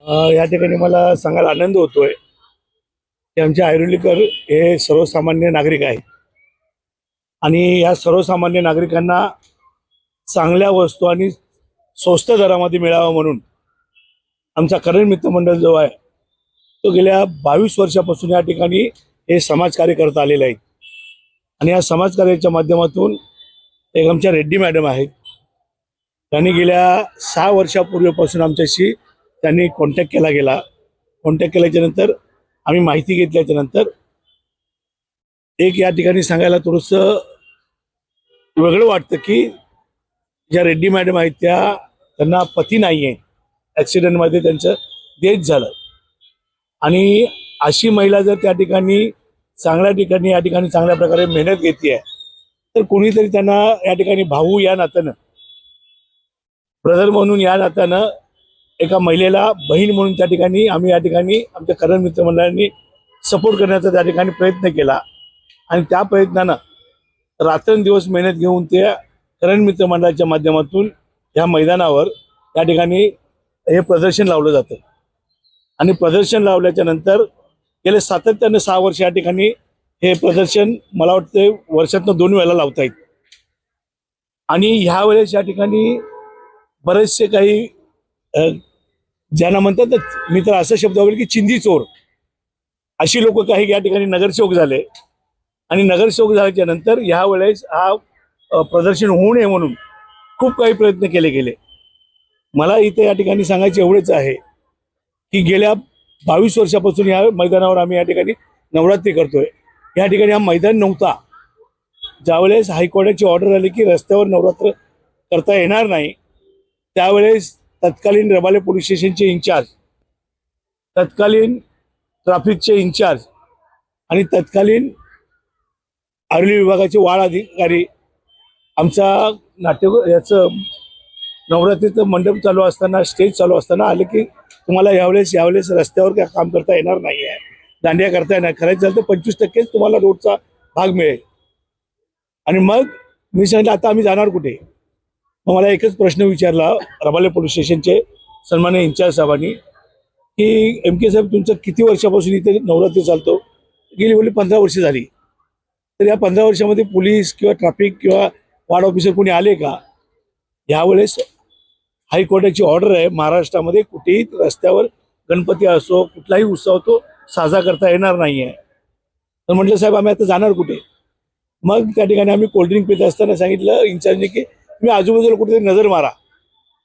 या ठिकाणी मला सांगायला आनंद होतोय की आमचे ऐरोलीकर हे सर्वसामान्य नागरिक आहेत आणि या सर्वसामान्य नागरिकांना चांगल्या वस्तू आणि स्वस्त दरामध्ये मिळावं म्हणून आमचा करण मित्र मंडळ जो आहे तो गेल्या 22 वर्षापासून या ठिकाणी हे समाजकार्य करत आलेले आहेत आणि या समाजकार्याच्या माध्यमातून एक आमच्या रेड्डी मॅडम आहेत. त्यांनी गेल्या 6 वर्षापूर्वीपासून आमच्याशी त्यांनी कॉन्टॅक्ट केला गेला. कॉन्टॅक्ट केल्याच्यानंतर आम्ही माहिती घेतल्याच्यानंतर एक या ठिकाणी सांगायला थोडंसं वेगळं वाटतं की ज्या रेड्डी मॅडम आहेत त्यांना पती नाही आहे, ॲक्सिडेंटमध्ये त्यांचं डेथ झालं आणि अशी महिला जर त्या ठिकाणी चांगल्या ठिकाणी या ठिकाणी चांगल्या प्रकारे मेहनत घेते आहे तर कोणीतरी त्यांना या ठिकाणी भाऊ या नात्यानं, ब्रदर म्हणून या नात्यानं एका महिलेला बहीण म्हणून त्या ठिकाणी आम्ही या ठिकाणी आमच्या करण मित्र मंडळांनी सपोर्ट करण्याचा त्या ठिकाणी प्रयत्न केला आणि त्या प्रयत्नानं रात्रंदिवस मेहनत घेऊन ते करण मित्र मंडळाच्या माध्यमातून ह्या मैदानावर त्या ठिकाणी हे प्रदर्शन लावलं जातं आणि प्रदर्शन लावल्याच्या नंतर गेले सातत्यानं 6 वर्ष या ठिकाणी हे प्रदर्शन मला वाटतं वर्षातनं 2 वेळेला लावता येईल आणि ह्या वेळेस या ठिकाणी बरेचसे काही ज्यांना म्हणतात मी तर असा शब्द वापरेल की चिंधी चोर अशी लोक काही या ठिकाणी नगरसेवक झाले आणि नगरसेवक झाल्याच्या नंतर ह्या वेळेस हा प्रदर्शन होऊ नये म्हणून खूप काही प्रयत्न केले गेले. मला इथे या ठिकाणी सांगायचे एवढेच आहे की गेल्या 22 वर्षापासून या मैदानावर आम्ही या ठिकाणी नवरात्री करतोय. या ठिकाणी हा मैदान नव्हता. ज्यावेळेस हायकोर्टाची ऑर्डर आली की रस्त्यावर नवरात्र करता येणार नाही त्यावेळेस तत्कालीन रबाले पोलीस स्टेशनचे इन्चार्ज, तत्कालीन ट्रॅफिकचे इन्चार्ज आणि तत्कालीन आरोली विभागाचे वार्ड अधिकारी आमचा याचं नवरात्रीचं मंडप चालू असताना, स्टेज चालू असताना आले की तुम्हाला यावेळेस रस्त्यावर काय काम करता येणार नाही आहे, दांडिया करता येणार, करायचं झालं तर 25% तुम्हाला रोडचा भाग मिळेल. आणि मग मी सांगितलं आता आम्ही जाणार कुठे. मग मला एकच प्रश्न विचारला रबाले पोलीस स्टेशनचे सन्माननीय इन्चार्ज साहेबांनी की MK साहेब तुमचं किती वर्षापासून इथे नवरात्री चालतो. गेली बोलली 15 वर्ष झाली. तर या 15 वर्षामध्ये पोलीस किंवा ट्रॅफिक किंवा वार्ड ऑफिसर कोणी आले का. यावेळेस हायकोर्टाची ऑर्डर आहे महाराष्ट्रामध्ये कुठेही रस्त्यावर गणपती असो कुठलाही उत्सव तो साजरा करता येणार नाही आहे. तर म्हटलं साहेब आम्ही आता जाणार कुठे. मग त्या ठिकाणी आम्ही कोल्ड्रिंक पित असताना सांगितलं इन्चार्जने की तुम्ही आजूबाजूला कुठेतरी नजर मारा,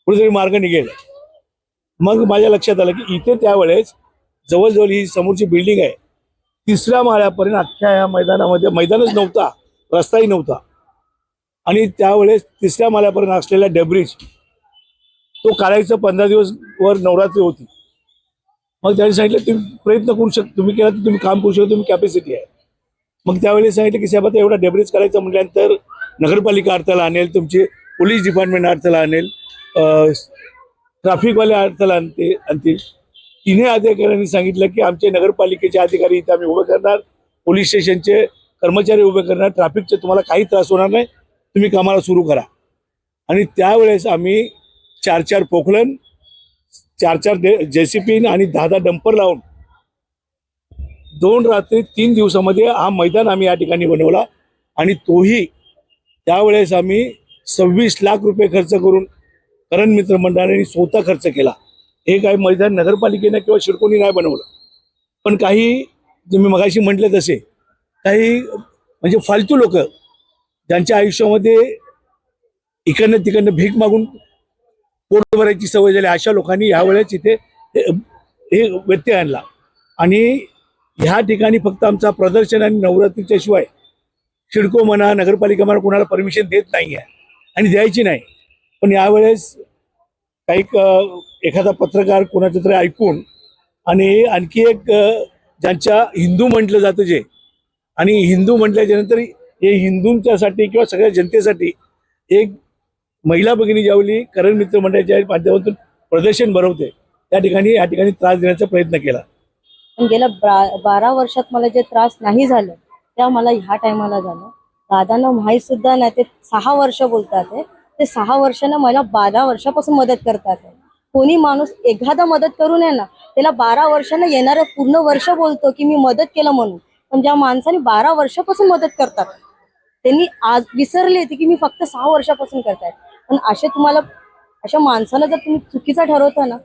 कुठेतरी मार्ग निघेल. मग माझ्या लक्षात आलं की इथे त्यावेळेस जवळजवळ ही समोरची बिल्डिंग आहे 3ऱ्या माळ्यापर्यंत अख्ख्या या मैदानामध्ये मैदानच नव्हता, रस्ताही नव्हता आणि त्यावेळेस 3ऱ्या माळ्यापर्यंत असलेला डेब्रिज तो काढायचं 15 दिवस वर नवरात्री होती. मग त्यांनी सांगितलं तुम्ही प्रयत्न करू शकता, तुम्ही केला तर तुम्ही काम करू शकता, तुम्ही कॅपॅसिटी आहे. मग त्यावेळेस सांगितलं की साहेब आता एवढा डेब्रिज करायचं म्हटल्यानंतर नगरपालिका अडथळा आणेल, तुमची पोलीस डिपार्टमेंट अडथळा आणेल, ट्रॅफिकवाले अडथळा आणतील. तिन्ही अधिकाऱ्यांनी सांगितलं की आमचे नगरपालिकेचे अधिकारी इथे आम्ही उभे करणार, पोलीस स्टेशनचे कर्मचारी उभे करणार, ट्रॅफिकचे तुम्हाला काही त्रास होणार नाही, तुम्ही कामाला सुरू करा. आणि त्यावेळेस आम्ही 4 पोखलन, 4 JCP आणि 10 डंपर लावून 2 रात्री 3 दिवसामध्ये हा मैदान आम्ही या ठिकाणी बनवला आणि तोही त्यावेळेस आम्ही 26 लाख रुपये खर्च करून करण मित्र मंडळाने स्वतः खर्च केला. हे काही मैदान नगरपालिकेने किंवा शिडकोनी नाही बनवलं. पण काही तुम्ही मगाशी म्हटलं तसे काही म्हणजे फालतू लोक ज्यांच्या आयुष्यामध्ये इकडनं तिकडनं भीक मागून पोट भरायची सवय झाली अशा लोकांनी यावेळेस इथे हे व्यत्यय आणला आणि ह्या ठिकाणी फक्त आमचा प्रदर्शन आणि नवरात्रीच्या शिवाय सिडको म्हणा नगरपालिका म्हणा कोणाला परमिशन देत नाही आहे आणि द्यायची नाही. पण यावेळेस काही एखादा पत्रकार कोणाचं तरी ऐकून आणि आणखी एक ज्यांच्या हिंदू म्हटलं जातं जे आणि हिंदू म्हटल्याच्या नंतर हे हिंदूंच्यासाठी किंवा सगळ्या जनतेसाठी एक महिला भगिनी ज्यावेळी करण मित्र मंडळाच्या माध्यमातून प्रदर्शन भरवते त्या ठिकाणी या ठिकाणी त्रास देण्याचा प्रयत्न केला. पण गेल्या 12 वर्षात मला जे त्रास नाही झालं त्या मला ह्या टायमाला झालं. दादांना माहीत सुद्धा नाही, ते 6 वर्ष बोलतात ते 6 वर्षांना मला 12 वर्षापासून मदत करतात. कोणी माणूस एखादा मदत करू नये ना, त्याला 12 वर्षांना येणारं पूर्ण वर्ष बोलतो की मी मदत केलं म्हणून. पण ज्या माणसाने 12 वर्षापासून मदत करतात, त्यांनी आज विसरले होते की मी फक्त 6 वर्षापासून करताय. पण अशा माणसाला जर तुम्ही चुकीचा ठरवता ना,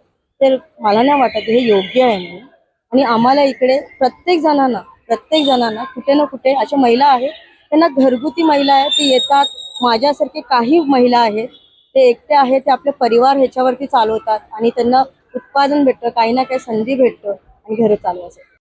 तर मला नाही वाटत हे योग्य आहे म्हणून. आणि आम्हाला इकडे प्रत्येक जणांना कुठे ना कुठे अशा महिला आहेत, त्यांना घरगुती महिला आहेत, ते येतात. माझ्यासारखे काही महिला आहेत, ते एकटे आहेत, ते आपले परिवार ह्याच्यावरती चालवतात आणि त्यांना उत्पादन भेटतं, काही ना काही संधी भेटतं आणि घरं चालवायचं.